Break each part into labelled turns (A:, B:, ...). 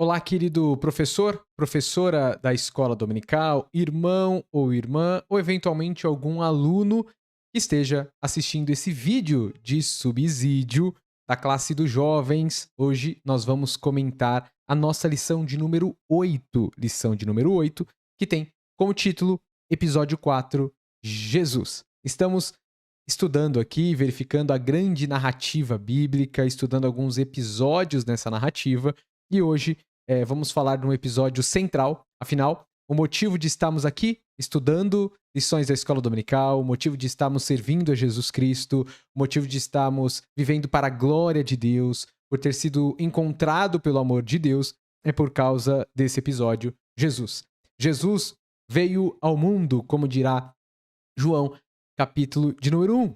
A: Olá, querido professor, professora da escola dominical, irmão ou irmã, ou eventualmente algum aluno que esteja assistindo esse vídeo de subsídio da classe dos jovens. Hoje nós vamos comentar a nossa lição de número 8, que tem como título Episódio 4, Jesus. Estamos estudando aqui, verificando a grande narrativa bíblica, estudando alguns episódios nessa narrativa, e hoje vamos falar de um episódio central. Afinal, o motivo de estarmos aqui estudando lições da escola dominical, o motivo de estarmos servindo a Jesus Cristo, o motivo de estarmos vivendo para a glória de Deus, por ter sido encontrado pelo amor de Deus, é por causa desse episódio, Jesus. Jesus veio ao mundo, como dirá João, capítulo de número 1.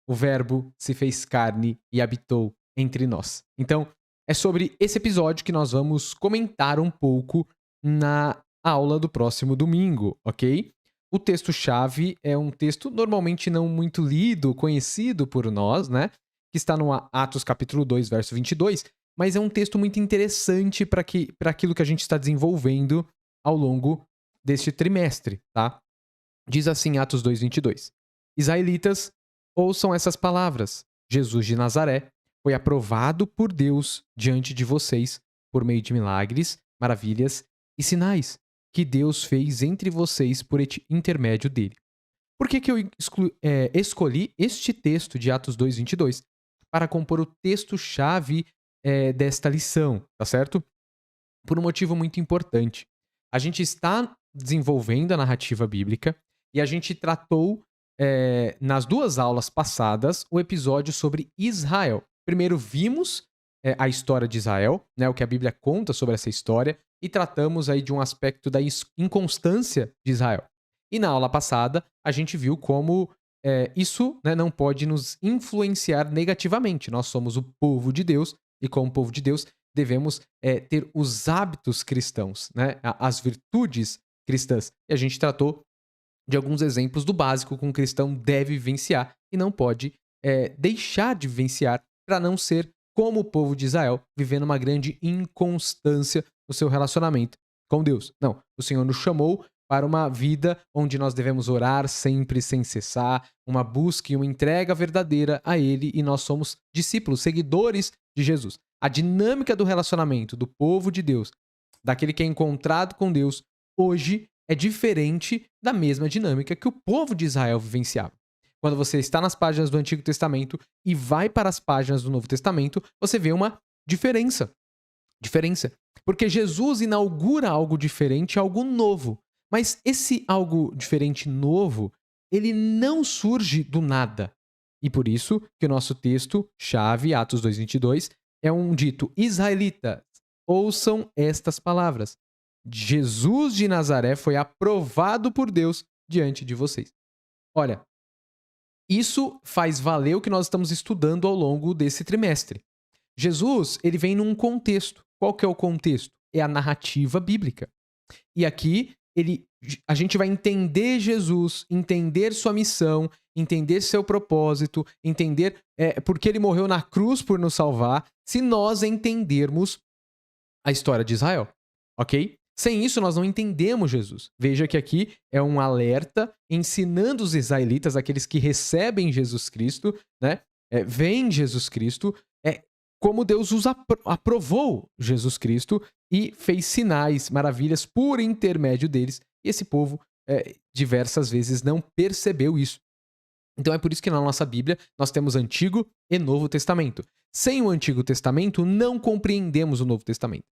A: O Verbo se fez carne e habitou entre nós. Então, é sobre esse episódio que nós vamos comentar um pouco na aula do próximo domingo, ok? O texto-chave é um texto normalmente não muito lido, conhecido por nós, né? Que está no Atos capítulo 2, verso 22, mas é um texto muito interessante para aquilo que a gente está desenvolvendo ao longo deste trimestre, tá? Diz assim Atos 2, 22. Israelitas, ouçam essas palavras. Jesus de Nazaré foi aprovado por Deus diante de vocês por meio de milagres, maravilhas e sinais que Deus fez entre vocês por intermédio dele. Por que eu escolhi este texto de Atos 2, 22 para compor o texto-chave desta lição, tá certo? Por um motivo muito importante. A gente está desenvolvendo a narrativa bíblica e a gente tratou nas duas aulas passadas o episódio sobre Israel. Primeiro vimos a história de Israel, né, o que a Bíblia conta sobre essa história, e tratamos aí de um aspecto da inconstância de Israel. E na aula passada a gente viu como isso, né, não pode nos influenciar negativamente. Nós somos o povo de Deus e, como povo de Deus, devemos ter os hábitos cristãos, né, as virtudes cristãs. E a gente tratou de alguns exemplos do básico que um cristão deve vivenciar e não pode deixar de vivenciar para não ser como o povo de Israel, vivendo uma grande inconstância no seu relacionamento com Deus. Não, o Senhor nos chamou para uma vida onde nós devemos orar sempre sem cessar, uma busca e uma entrega verdadeira a Ele, e nós somos discípulos, seguidores de Jesus. A dinâmica do relacionamento do povo de Deus, daquele que é encontrado com Deus, hoje é diferente da mesma dinâmica que o povo de Israel vivenciava. Quando você está nas páginas do Antigo Testamento e vai para as páginas do Novo Testamento, você vê uma diferença. Porque Jesus inaugura algo diferente, algo novo. Mas esse algo diferente, novo, ele não surge do nada. E por isso que o nosso texto-chave, Atos 2:22, é um dito: Israelitas, ouçam estas palavras. Jesus de Nazaré foi aprovado por Deus diante de vocês. Olha, isso faz valer o que nós estamos estudando ao longo desse trimestre. Jesus, ele vem num contexto. Qual que é o contexto? É a narrativa bíblica. E aqui a gente vai entender Jesus, entender sua missão, entender seu propósito, entender porque ele morreu na cruz por nos salvar, se nós entendermos a história de Israel, ok? Sem isso, nós não entendemos Jesus. Veja que aqui é um alerta ensinando os israelitas, aqueles que recebem Jesus Cristo, né? Veem Jesus Cristo, como Deus aprovou Jesus Cristo e fez sinais, maravilhas por intermédio deles. E esse povo, diversas vezes, não percebeu isso. Então é por isso que na nossa Bíblia nós temos Antigo e Novo Testamento. Sem o Antigo Testamento, não compreendemos o Novo Testamento.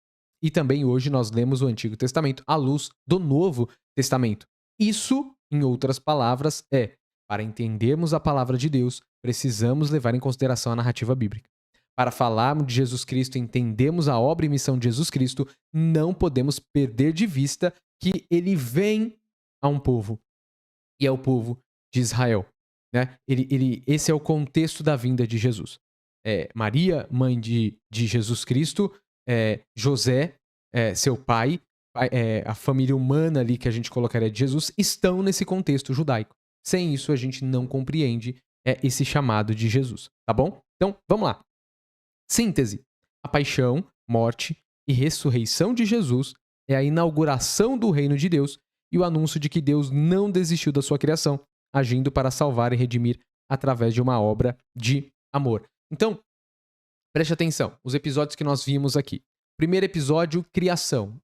A: E também hoje nós lemos o Antigo Testamento à luz do Novo Testamento. Isso, em outras palavras, para entendermos a palavra de Deus, precisamos levar em consideração a narrativa bíblica. Para falarmos de Jesus Cristo, entendermos a obra e missão de Jesus Cristo, não podemos perder de vista que ele vem a um povo, e é o povo de Israel. Né? Esse é o contexto da vinda de Jesus. Maria, mãe de Jesus Cristo, José, seu pai, a família humana ali que a gente colocaria de Jesus, estão nesse contexto judaico. Sem isso, a gente não compreende esse chamado de Jesus, tá bom? Então, vamos lá. Síntese: a paixão, morte e ressurreição de Jesus é a inauguração do reino de Deus e o anúncio de que Deus não desistiu da sua criação, agindo para salvar e redimir através de uma obra de amor. Então, preste atenção, os episódios que nós vimos aqui. Primeiro episódio, criação.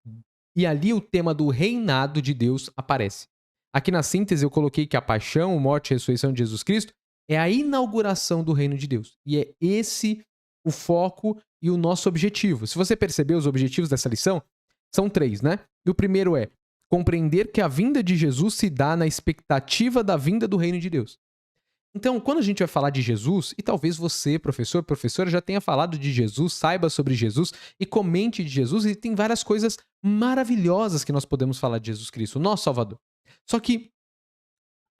A: E ali o tema do reinado de Deus aparece. Aqui na síntese eu coloquei que a paixão, morte e ressurreição de Jesus Cristo é a inauguração do reino de Deus. E é esse o foco e o nosso objetivo. Se você perceber os objetivos dessa lição, são 3, né? E o primeiro é compreender que a vinda de Jesus se dá na expectativa da vinda do reino de Deus. Então, quando a gente vai falar de Jesus, e talvez você, professor, professora, já tenha falado de Jesus, saiba sobre Jesus e comente de Jesus, e tem várias coisas maravilhosas que nós podemos falar de Jesus Cristo, o nosso Salvador. Só que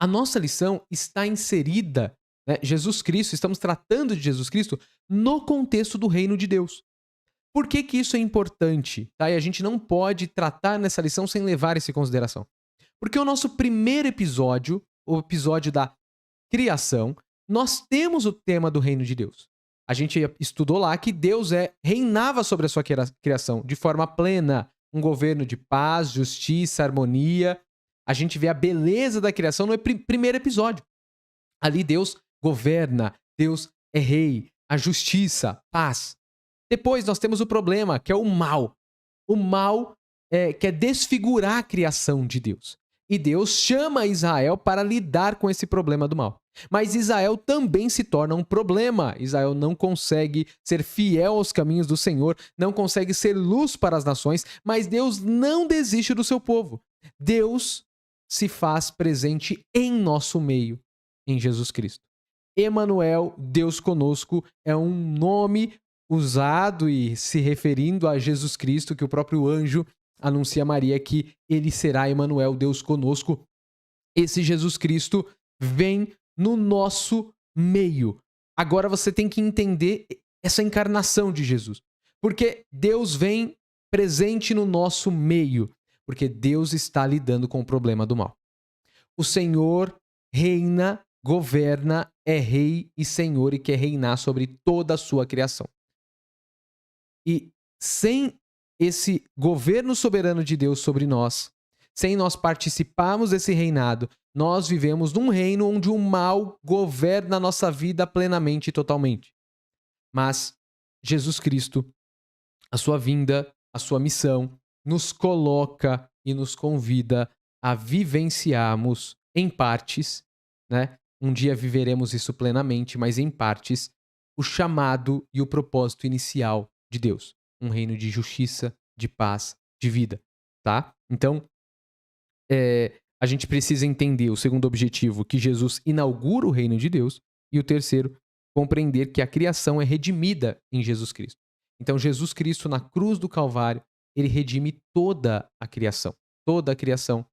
A: a nossa lição está inserida, né, Jesus Cristo, estamos tratando de Jesus Cristo no contexto do reino de Deus. Por que que isso é importante? Tá? E a gente não pode tratar nessa lição sem levar isso em consideração. Porque o nosso primeiro episódio, o episódio da criação, nós temos o tema do reino de Deus. A gente estudou lá que Deus reinava sobre a sua criação de forma plena, um governo de paz, justiça, harmonia. A gente vê a beleza da criação no primeiro episódio. Ali Deus governa, Deus é rei, a justiça, paz. Depois nós temos o problema, que é o mal. O mal quer desfigurar a criação de Deus. E Deus chama Israel para lidar com esse problema do mal. Mas Israel também se torna um problema. Israel não consegue ser fiel aos caminhos do Senhor, não consegue ser luz para as nações, mas Deus não desiste do seu povo. Deus se faz presente em nosso meio, em Jesus Cristo. Emanuel, Deus conosco, é um nome usado e se referindo a Jesus Cristo, que o próprio anjo anuncia a Maria que ele será Emanuel, Deus conosco. Esse Jesus Cristo vem no nosso meio. Agora você tem que entender essa encarnação de Jesus. Porque Deus vem presente no nosso meio. Porque Deus está lidando com o problema do mal. O Senhor reina, governa, é rei e senhor e quer reinar sobre toda a sua criação. E sem esse governo soberano de Deus sobre nós, sem nós participarmos desse reinado, nós vivemos num reino onde o mal governa a nossa vida plenamente e totalmente. Mas Jesus Cristo, a sua vinda, a sua missão, nos coloca e nos convida a vivenciarmos em partes, né? Um dia viveremos isso plenamente, mas em partes, o chamado e o propósito inicial de Deus. Um reino de justiça, de paz, de vida, tá? Então, a gente precisa entender o segundo objetivo, que Jesus inaugura o reino de Deus, e o terceiro, compreender que a criação é redimida em Jesus Cristo. Então, Jesus Cristo, na cruz do Calvário, ele redime toda a criação. Toda a criação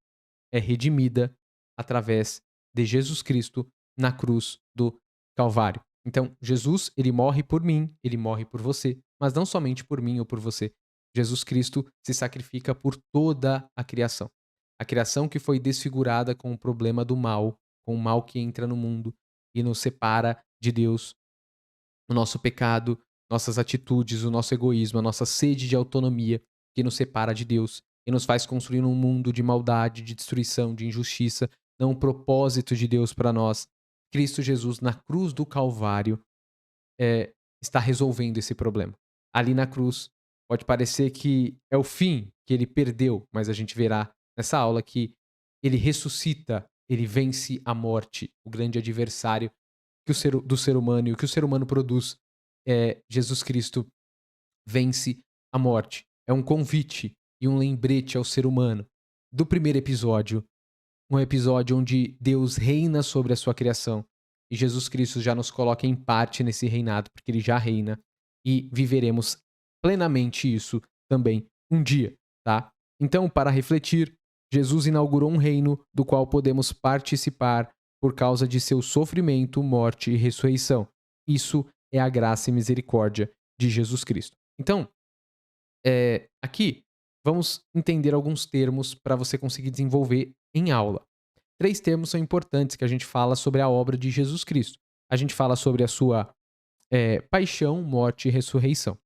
A: é redimida através de Jesus Cristo na cruz do Calvário. Então, Jesus, ele morre por mim, ele morre por você, mas não somente por mim ou por você. Jesus Cristo se sacrifica por toda a criação. A criação que foi desfigurada com o problema do mal, com o mal que entra no mundo e nos separa de Deus, o nosso pecado, nossas atitudes, o nosso egoísmo, a nossa sede de autonomia que nos separa de Deus e nos faz construir um mundo de maldade, de destruição, de injustiça, não o propósito de Deus para nós. Cristo Jesus, na cruz do Calvário, está resolvendo esse problema. Ali na cruz, pode parecer que é o fim, que ele perdeu, mas a gente verá nessa aula que ele ressuscita, ele vence a morte, o grande adversário do ser humano, e o que o ser humano produz. Jesus Cristo vence a morte. É um convite e um lembrete ao ser humano do primeiro episódio, um episódio onde Deus reina sobre a sua criação e Jesus Cristo já nos coloca em parte nesse reinado, porque ele já reina e viveremos plenamente isso também um dia, tá? Então, para refletir, Jesus inaugurou um reino do qual podemos participar por causa de seu sofrimento, morte e ressurreição. Isso é a graça e misericórdia de Jesus Cristo. Então, aqui, vamos entender alguns termos para você conseguir desenvolver em aula. 3 termos são importantes que a gente fala sobre a obra de Jesus Cristo. A gente fala sobre a sua paixão, morte e ressurreição.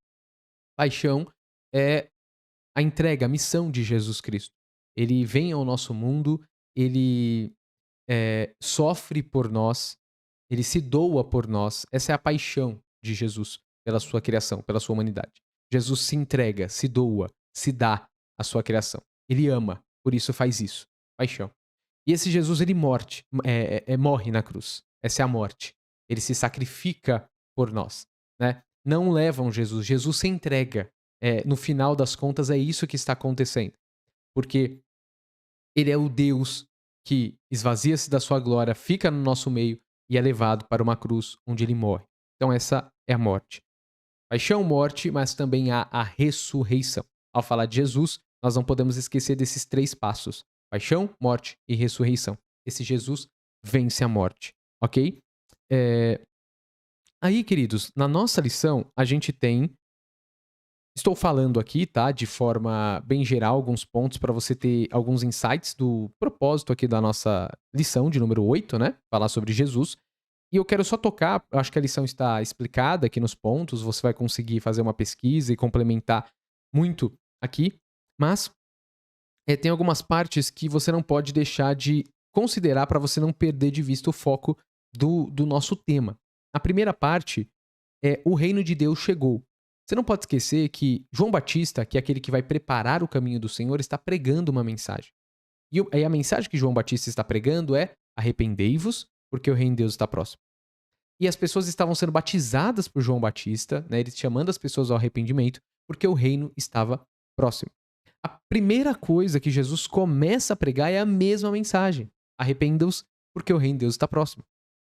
A: Paixão é a entrega, a missão de Jesus Cristo. Ele vem ao nosso mundo, ele sofre por nós, ele se doa por nós. Essa é a paixão de Jesus pela sua criação, pela sua humanidade. Jesus se entrega, se doa, se dá à sua criação. Ele ama, por isso faz isso. Paixão. E esse Jesus, ele morre na cruz. Essa é a morte. Ele se sacrifica por nós, né? Não levam Jesus. Jesus se entrega. No final das contas, é isso que está acontecendo. Porque ele é o Deus que esvazia-se da sua glória, fica no nosso meio e é levado para uma cruz onde ele morre. Então essa é a morte. Paixão, morte, mas também há a ressurreição. Ao falar de Jesus, nós não podemos esquecer desses 3 passos: paixão, morte e ressurreição. Esse Jesus vence a morte, ok? Aí, queridos, na nossa lição, a gente tem... Estou falando aqui, tá, de forma bem geral, alguns pontos para você ter alguns insights do propósito aqui da nossa lição de número 8, né? Falar sobre Jesus. E eu quero só tocar, eu acho que a lição está explicada aqui nos pontos, você vai conseguir fazer uma pesquisa e complementar muito aqui, mas tem algumas partes que você não pode deixar de considerar para você não perder de vista o foco do nosso tema. A primeira parte é: o reino de Deus chegou. Você não pode esquecer que João Batista, que é aquele que vai preparar o caminho do Senhor, está pregando uma mensagem. E a mensagem que João Batista está pregando é: arrependei-vos, porque o reino de Deus está próximo. E as pessoas estavam sendo batizadas por João Batista, né, ele chamando as pessoas ao arrependimento, porque o reino estava próximo. A primeira coisa que Jesus começa a pregar é a mesma mensagem: arrependam-se, porque o reino de Deus está próximo.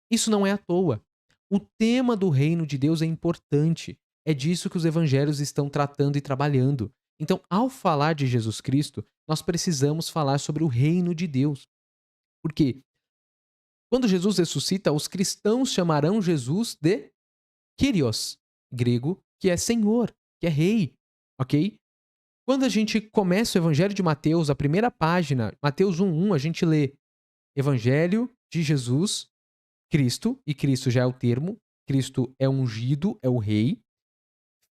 A: Isso não é à toa. O tema do reino de Deus é importante. É disso que os evangelhos estão tratando e trabalhando. Então, ao falar de Jesus Cristo, nós precisamos falar sobre o reino de Deus. Porque quando Jesus ressuscita, os cristãos chamarão Jesus de Kyrios, grego, que é Senhor, que é Rei, ok? Quando a gente começa o Evangelho de Mateus, a primeira página, Mateus 1:1, a gente lê: Evangelho de Jesus Cristo, e Cristo já é o termo, Cristo é ungido, é o Rei,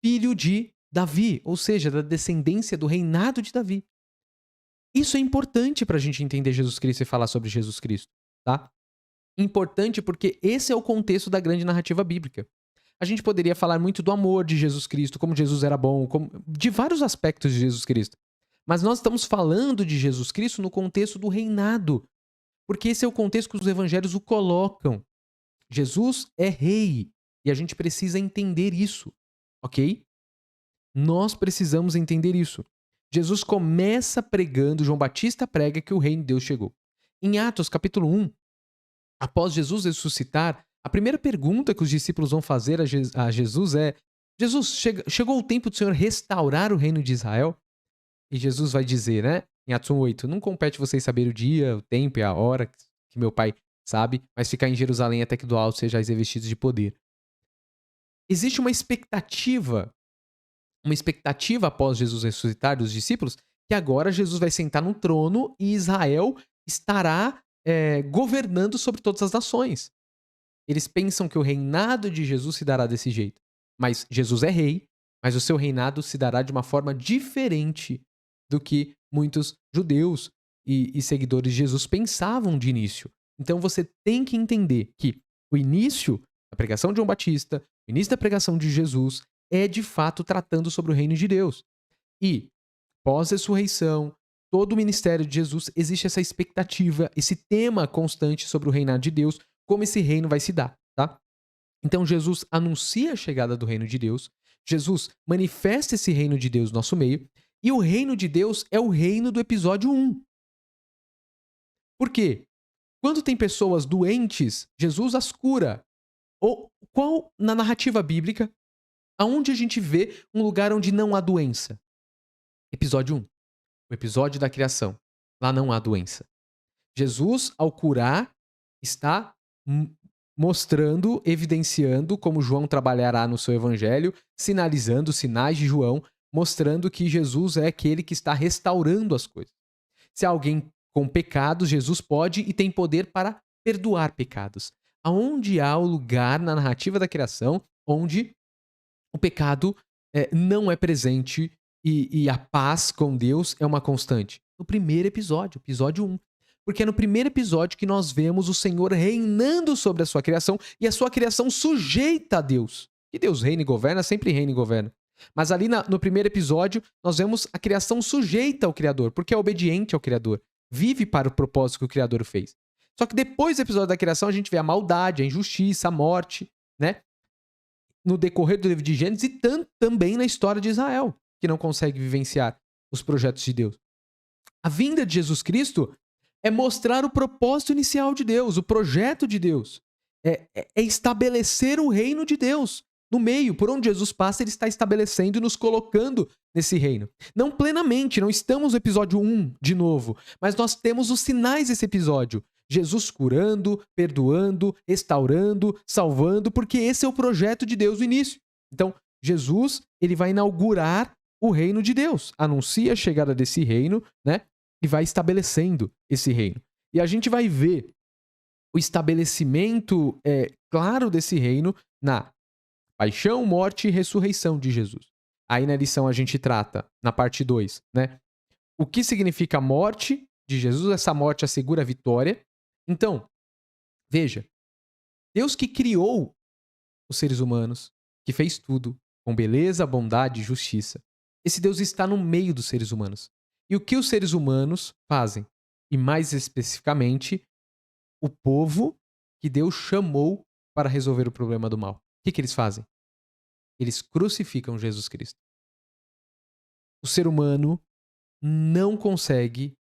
A: filho de Davi, ou seja, da descendência do reinado de Davi. Isso é importante para a gente entender Jesus Cristo e falar sobre Jesus Cristo, tá? Importante porque esse é o contexto da grande narrativa bíblica. A gente poderia falar muito do amor de Jesus Cristo, como Jesus era bom, de vários aspectos de Jesus Cristo. Mas nós estamos falando de Jesus Cristo no contexto do reinado, porque esse é o contexto que os evangelhos o colocam. Jesus é rei e a gente precisa entender isso, ok? Nós precisamos entender isso. Jesus começa pregando, João Batista prega que o reino de Deus chegou. Em Atos capítulo 1, após Jesus ressuscitar, a primeira pergunta que os discípulos vão fazer a Jesus é: Jesus, chegou o tempo do Senhor restaurar o reino de Israel? E Jesus vai dizer, né, em Atos 1:8, não compete vocês saber o dia, o tempo e a hora que meu Pai sabe, mas ficar em Jerusalém até que do alto sejais revestidos de poder. Existe uma expectativa após Jesus ressuscitar dos discípulos, que agora Jesus vai sentar no trono e Israel estará governando sobre todas as nações. Eles pensam que o reinado de Jesus se dará desse jeito. Mas Jesus é rei, mas o seu reinado se dará de uma forma diferente do que muitos judeus e seguidores de Jesus pensavam de início. Então você tem que entender que o início da pregação de João Batista, o início da pregação de Jesus é de fato tratando sobre o reino de Deus. E pós-ressurreição, todo o ministério de Jesus, existe essa expectativa, esse tema constante sobre o reinado de Deus, como esse reino vai se dar, tá? Então Jesus anuncia a chegada do reino de Deus, Jesus manifesta esse reino de Deus no nosso meio, e o reino de Deus é o reino do episódio 1. Por quê? Quando tem pessoas doentes, Jesus as cura. Ou qual, na narrativa bíblica, aonde a gente vê um lugar onde não há doença? Episódio 1. O episódio da criação. Lá não há doença. Jesus, ao curar, está mostrando, evidenciando, como João trabalhará no seu evangelho, sinalizando os sinais de João, mostrando que Jesus é aquele que está restaurando as coisas. Se há alguém com pecados, Jesus pode e tem poder para perdoar pecados. Aonde há o lugar na narrativa da criação onde o pecado não é presente e a paz com Deus é uma constante? No primeiro episódio, episódio 1. Porque é no primeiro episódio que nós vemos o Senhor reinando sobre a sua criação e a sua criação sujeita a Deus. Que Deus reina e governa, sempre reina e governa. Mas ali no primeiro episódio, nós vemos a criação sujeita ao Criador, porque é obediente ao Criador. Vive para o propósito que o Criador fez. Só que depois do episódio da criação, a gente vê a maldade, a injustiça, a morte, né? No decorrer do livro de Gênesis e também na história de Israel, que não consegue vivenciar os projetos de Deus. A vinda de Jesus Cristo é mostrar o propósito inicial de Deus, o projeto de Deus. É estabelecer o reino de Deus. No meio, por onde Jesus passa, ele está estabelecendo e nos colocando nesse reino. Não plenamente, não estamos no episódio 1 de novo, mas nós temos os sinais desse episódio. Jesus curando, perdoando, restaurando, salvando, porque esse é o projeto de Deus no início. Então, Jesus, ele vai inaugurar o reino de Deus, anuncia a chegada desse reino, né? E vai estabelecendo esse reino. E a gente vai ver o estabelecimento claro desse reino na paixão, morte e ressurreição de Jesus. Aí na lição a gente trata, na parte 2, né? O que significa a morte de Jesus? Essa morte assegura a vitória. Então, veja, Deus que criou os seres humanos, que fez tudo com beleza, bondade e justiça. Esse Deus está no meio dos seres humanos. E o que os seres humanos fazem? E mais especificamente, o povo que Deus chamou para resolver o problema do mal. O que eles fazem? Eles crucificam Jesus Cristo. O ser humano não consegue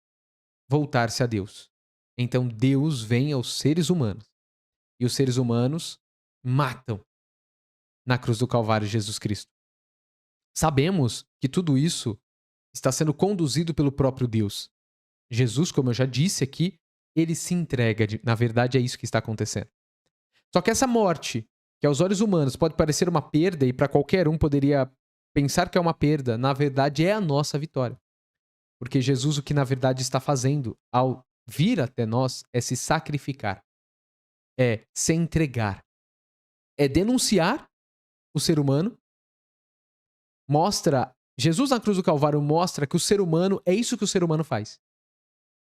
A: voltar-se a Deus. Então Deus vem aos seres humanos. E os seres humanos matam na cruz do Calvário Jesus Cristo. Sabemos que tudo isso está sendo conduzido pelo próprio Deus. Jesus, como eu já disse aqui, ele se entrega. Na verdade, é isso que está acontecendo. Só que essa morte, que aos olhos humanos pode parecer uma perda e para qualquer um poderia pensar que é uma perda, na verdade é a nossa vitória. Porque Jesus, o que na verdade está fazendo ao vir até nós é se sacrificar, é se entregar, é denunciar o ser humano. Jesus na cruz do Calvário mostra que o ser humano é isso que o ser humano faz.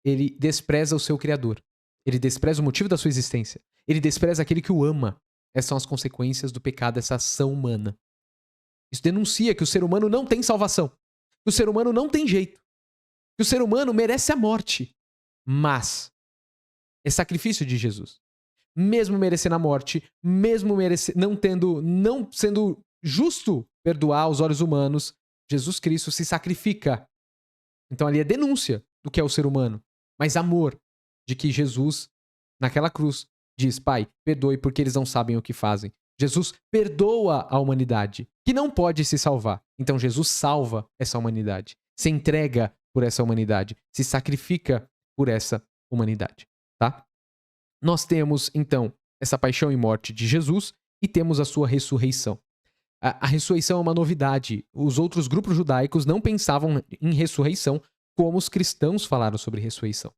A: Ele despreza o seu Criador. Ele despreza o motivo da sua existência. Ele despreza aquele que o ama. Essas são as consequências do pecado, essa ação humana. Isso denuncia que o ser humano não tem salvação. Que o ser humano não tem jeito. Que o ser humano merece a morte. Mas é sacrifício de Jesus. Mesmo merecendo a morte, mesmo não sendo justo perdoar aos olhos humanos, Jesus Cristo se sacrifica. Então ali é denúncia do que é o ser humano, mas amor de que Jesus, naquela cruz, diz: Pai, perdoe porque eles não sabem o que fazem. Jesus perdoa a humanidade, que não pode se salvar. Então Jesus salva essa humanidade, se entrega por essa humanidade, se sacrifica por essa humanidade, tá? Nós temos, então, essa paixão e morte de Jesus e temos a sua ressurreição. A ressurreição é uma novidade. Os outros grupos judaicos não pensavam em ressurreição como os cristãos falaram sobre ressurreição.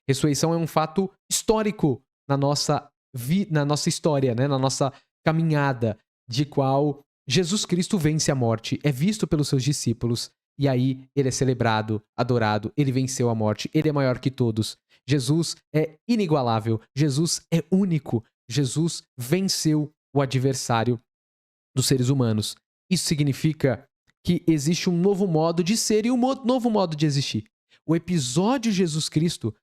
A: Ressurreição é um fato histórico na nossa história, né? Na nossa caminhada, de qual Jesus Cristo vence a morte, é visto pelos seus discípulos, e aí ele é celebrado, adorado, ele venceu a morte, ele é maior que todos. Jesus é inigualável, Jesus é único, Jesus venceu o adversário dos seres humanos. Isso significa que existe um novo modo de ser e um novo modo de existir. O episódio de Jesus Cristo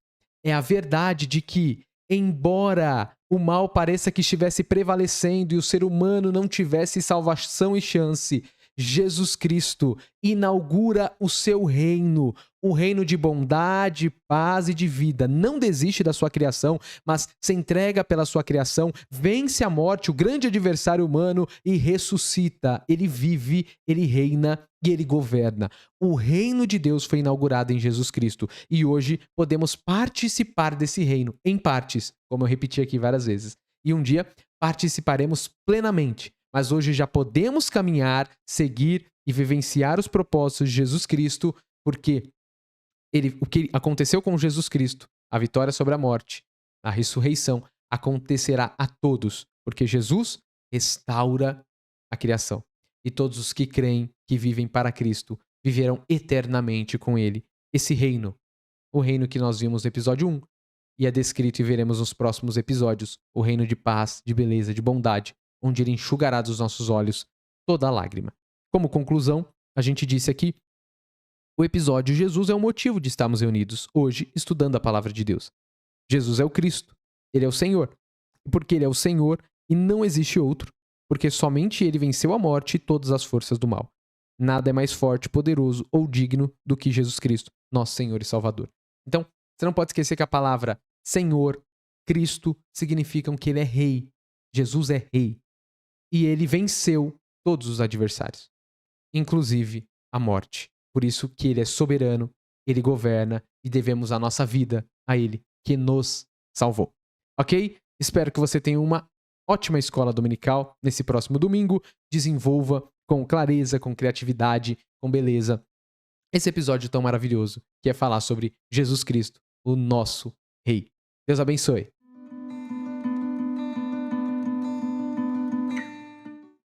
A: é a verdade de que, embora o mal pareça que estivesse prevalecendo e o ser humano não tivesse salvação e chance, Jesus Cristo inaugura o seu reino, o reino de bondade, paz e de vida. Não desiste da sua criação, mas se entrega pela sua criação, vence a morte, o grande adversário humano, e ressuscita. Ele vive, ele reina e ele governa. O reino de Deus foi inaugurado em Jesus Cristo e hoje podemos participar desse reino, em partes, como eu repeti aqui várias vezes. E um dia participaremos plenamente. Mas hoje já podemos caminhar, seguir e vivenciar os propósitos de Jesus Cristo, porque o que aconteceu com Jesus Cristo, a vitória sobre a morte, a ressurreição, acontecerá a todos, porque Jesus restaura a criação. E todos os que creem, que vivem para Cristo, viverão eternamente com ele. Esse reino, o reino que nós vimos no episódio 1, e é descrito e veremos nos próximos episódios, o reino de paz, de beleza, de bondade, onde ele enxugará dos nossos olhos toda lágrima. Como conclusão, a gente disse aqui, o episódio Jesus é o motivo de estarmos reunidos hoje estudando a palavra de Deus. Jesus é o Cristo, ele é o Senhor. E porque ele é o Senhor e não existe outro, porque somente ele venceu a morte e todas as forças do mal. Nada é mais forte, poderoso ou digno do que Jesus Cristo, nosso Senhor e Salvador. Então, você não pode esquecer que a palavra Senhor, Cristo, significam que ele é rei. Jesus é rei. E ele venceu todos os adversários, inclusive a morte. Por isso que ele é soberano, ele governa e devemos a nossa vida a ele, que nos salvou. Ok? Espero que você tenha uma ótima escola dominical nesse próximo domingo. Desenvolva com clareza, com criatividade, com beleza esse episódio tão maravilhoso que é falar sobre Jesus Cristo, o nosso Rei. Deus abençoe.